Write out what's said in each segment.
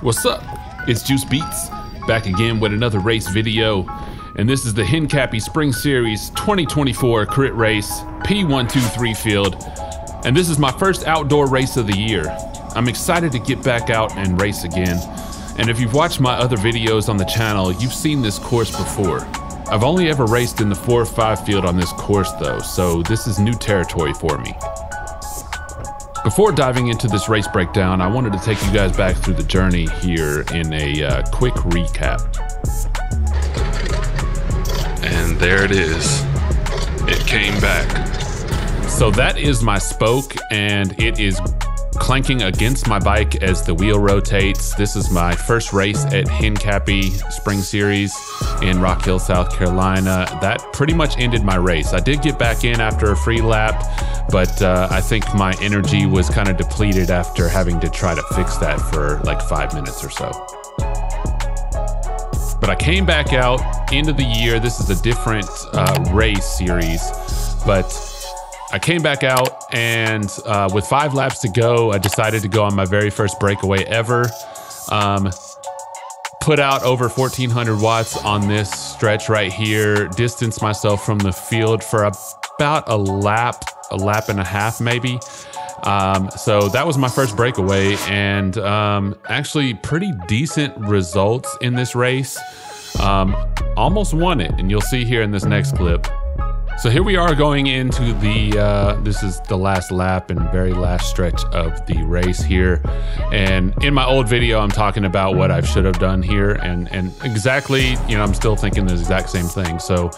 What's up? It's Juice Beats, back again with another race video. And this is the Hincapie Spring Series 2024 Crit Race P123 field. And this is my first outdoor race of the year. I'm excited to get back out and race again. And if you've watched my other videos on the channel, you've seen this course before. I've only ever raced in the 4 or 5 field on this course though, so this is new territory for me. Before diving into this race breakdown, I wanted to take you guys back through the journey here in a quick recap. And there it is. It came back. So that is my spoke, and it is clanking against my bike as the wheel rotates. This is my first race at Hincapie Spring Series in Rock Hill, South Carolina. That pretty much ended my race. I did get back in after a free lap, but I think my energy was kind of depleted after having to try to fix that for like 5 minutes or so. But I came back out into the year. This is a different race series, but I came back out, and with 5 laps to go, I decided to go on my very first breakaway ever. Put out over 1400 watts on this stretch right here, distanced myself from the field for about a lap and a half maybe. So that was my first breakaway, and actually pretty decent results in this race. Almost won it, and you'll see here in this next clip. So here we are going into the, this is the last lap and very last stretch of the race here. And in my old video, I'm talking about what I should have done here, and exactly, you know, I'm still thinking the exact same thing. So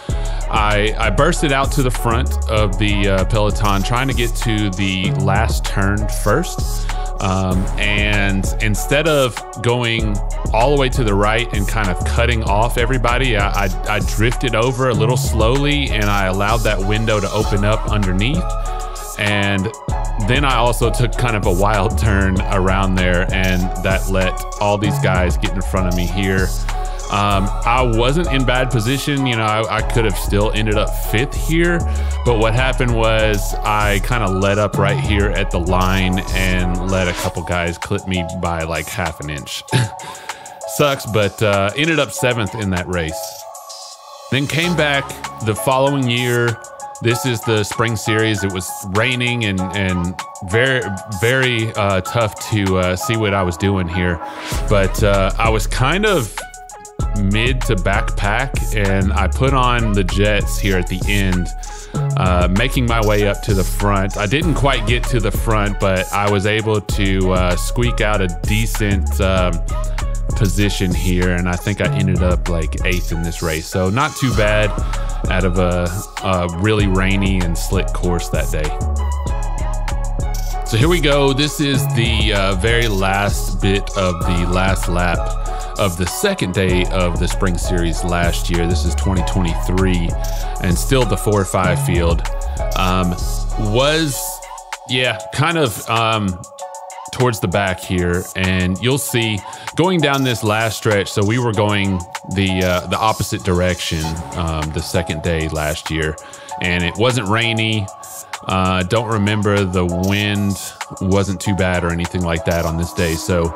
I bursted out to the front of the peloton, trying to get to the last turn first. And instead of going all the way to the right and kind of cutting off everybody, I drifted over a little slowly, and I allowed that window to open up underneath. And then I also took kind of a wild turn around there, and that let all these guys get in front of me here. I wasn't in bad position, you know, I could have still ended up 5th here, but what happened was I kind of let up right here at the line and let a couple guys clip me by like ½ an inch. Sucks, but ended up 7th in that race. Then came back the following year. This is the spring series. It was raining and very, very tough to see what I was doing here, but I was kind of mid to backpack, and I put on the jets here at the end, making my way up to the front. I didn't quite get to the front, but I was able to squeak out a decent position here, and I think I ended up like 8th in this race. So not too bad out of a really rainy and slick course that day. So here we go. This is the very last bit of the last lap of the second day of the spring series last year. This is 2023, and still the 4 or 5 field. Yeah, kind of towards the back here, and you'll see going down this last stretch. So we were going the opposite direction the second day last year, and it wasn't rainy. Don't remember, the wind wasn't too bad or anything like that on this day, so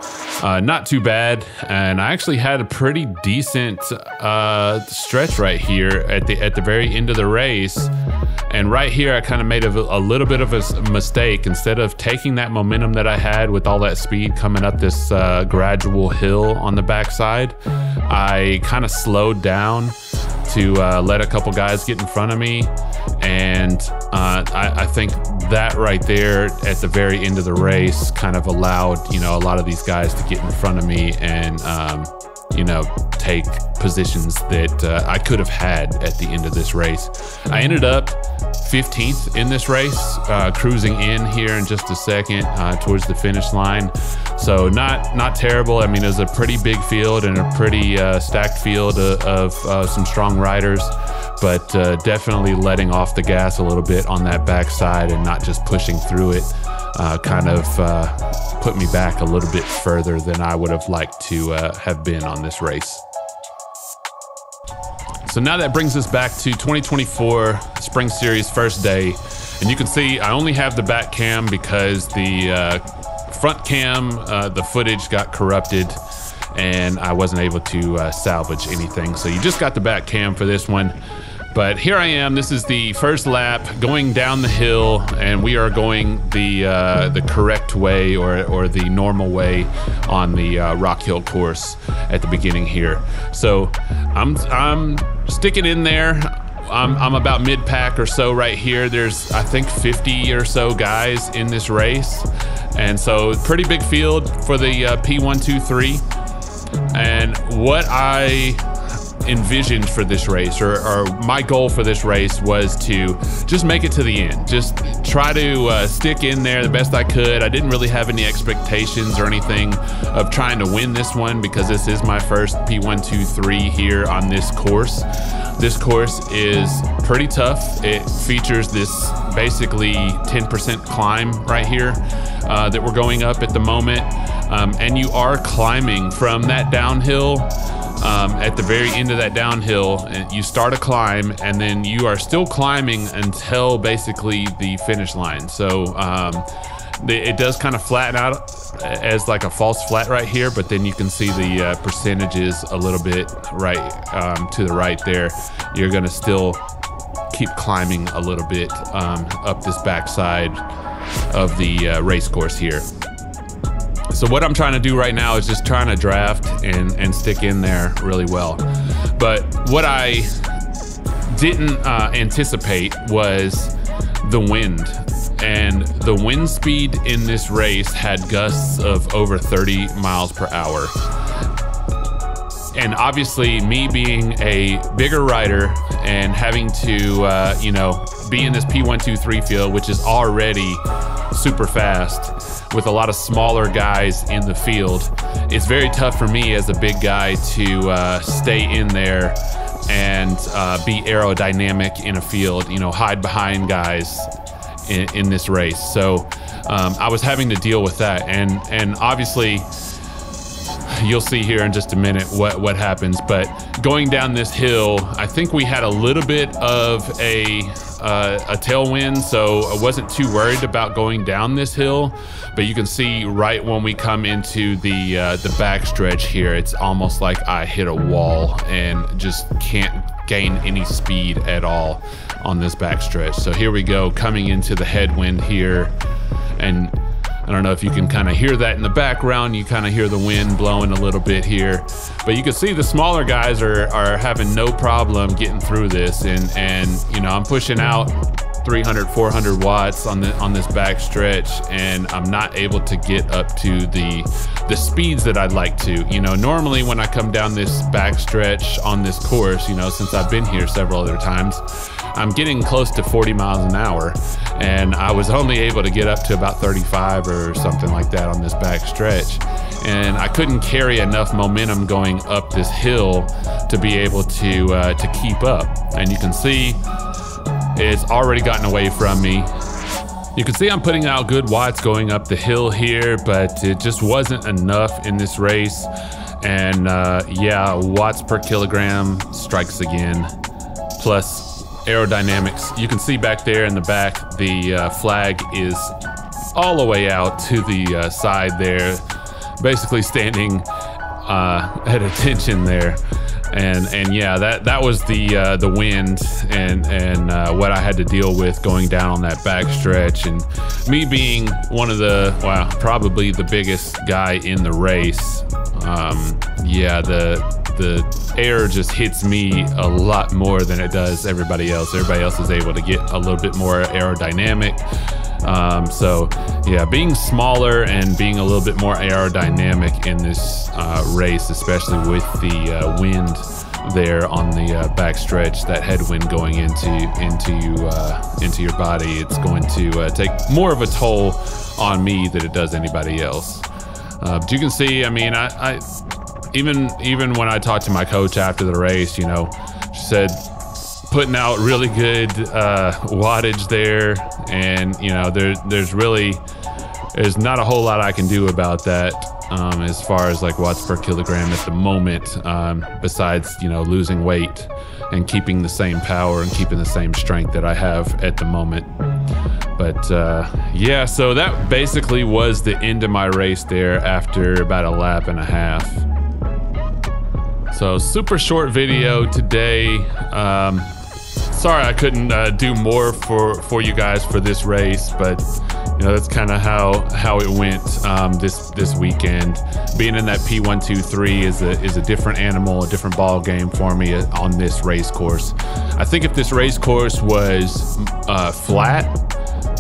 not too bad. And I actually had a pretty decent stretch right here at the very end of the race. And right here, I kind of made a little bit of a mistake. Instead of taking that momentum that I had with all that speed coming up this gradual hill on the backside, I kind of slowed down to let a couple guys get in front of me. And I think that right there at the very end of the race kind of allowed, you know, a lot of these guys to get in front of me and, you know, take positions that I could have had at the end of this race. I ended up 15th in this race, cruising in here in just a second towards the finish line. So not terrible. I mean, it was a pretty big field and a pretty stacked field of some strong riders, but definitely letting off the gas a little bit on that backside and not just pushing through it kind of put me back a little bit further than I would have liked to have been on this race. So now that brings us back to 2024 Spring Series first day. And you can see I only have the back cam because the front cam, the footage got corrupted and I wasn't able to salvage anything. So you just got the back cam for this one. But here I am. This is the first lap going down the hill, and we are going the correct way or the normal way on the Rock Hill course at the beginning here. So I'm sticking in there. I'm about mid-pack or so right here. There's, I think, 50 or so guys in this race. And so pretty big field for the P123. And what I envisioned for this race, or my goal for this race, was to just make it to the end. Just try to stick in there the best I could. I didn't really have any expectations or anything of trying to win this one, because this is my first P123 here on this course. This course is pretty tough. It features this basically 10% climb right here that we're going up at the moment. And you are climbing from that downhill. At the very end of that downhill, and you start a climb, and then you are still climbing until basically the finish line. So it does kind of flatten out as like a false flat right here, but then you can see the percentages a little bit right to the right there. You're gonna still keep climbing a little bit up this backside of the race course here. So what I'm trying to do right now is just trying to draft and stick in there really well. But what I didn't anticipate was the wind. And the wind speed in this race had gusts of over 30 miles per hour. And obviously, me being a bigger rider and having to, you know, be in this P123 field, which is already super fast, with a lot of smaller guys in the field, it's very tough for me as a big guy to stay in there and be aerodynamic in a field, you know, hide behind guys in this race. So I was having to deal with that, and obviously you'll see here in just a minute what happens. But going down this hill, I think we had a little bit of a tailwind, so I wasn't too worried about going down this hill. But you can see right when we come into the back stretch here, it's almost like I hit a wall and just can't gain any speed at all on this back stretch. So here we go, coming into the headwind here, and I don't know if you can kind of hear that in the background. You kind of hear the wind blowing a little bit here, but you can see the smaller guys are having no problem getting through this, and you know, I'm pushing out 300, 400 watts on this back stretch, and I'm not able to get up to the speeds that I'd like to. You know, normally when I come down this back stretch on this course, you know, since I've been here several other times, I'm getting close to 40 miles an hour, and I was only able to get up to about 35 or something like that on this back stretch. And I couldn't carry enough momentum going up this hill to be able to keep up. And you can see it's already gotten away from me. You can see I'm putting out good watts going up the hill here, but it just wasn't enough in this race. And yeah, watts per kilogram strikes again, plus aerodynamics. You can see back there in the back, the flag is all the way out to the side there, basically standing at attention there. And yeah, that was the wind and what I had to deal with going down on that back stretch. And me being one of the, well, probably the biggest guy in the race, yeah, the air just hits me a lot more than it does everybody else. Everybody else is able to get a little bit more aerodynamic. So yeah, being smaller and being a little bit more aerodynamic in this race, especially with the wind there on the back stretch, that headwind going into your body, it's going to take more of a toll on me than it does anybody else. But you can see, I mean, I even when I talked to my coach after the race, you know, she said putting out really good wattage there, and you know, there's not a whole lot I can do about that as far as like watts per kilogram at the moment, besides, you know, losing weight and keeping the same power and keeping the same strength that I have at the moment. But yeah, so that basically was the end of my race there after about a lap and a half. So super short video today. Sorry I couldn't do more for you guys for this race, but you know, that's kind of how it went this weekend. Being in that P123 is a different animal, a different ball game for me on this race course. I think if this race course was flat,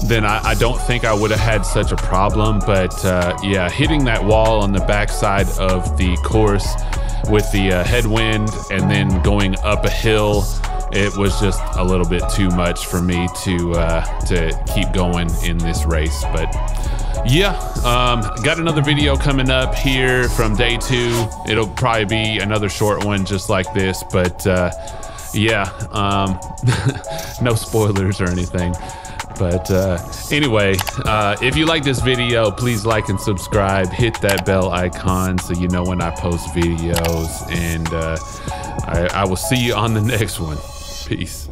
then I don't think I would have had such a problem. But yeah, hitting that wall on the backside of the course with the headwind and then going up a hill, it was just a little bit too much for me to keep going in this race. But yeah, got another video coming up here from day 2. It'll probably be another short one just like this, but yeah, no spoilers or anything. But anyway, if you like this video, please like and subscribe, hit that bell icon so you know when I post videos, and I will see you on the next one. Peace.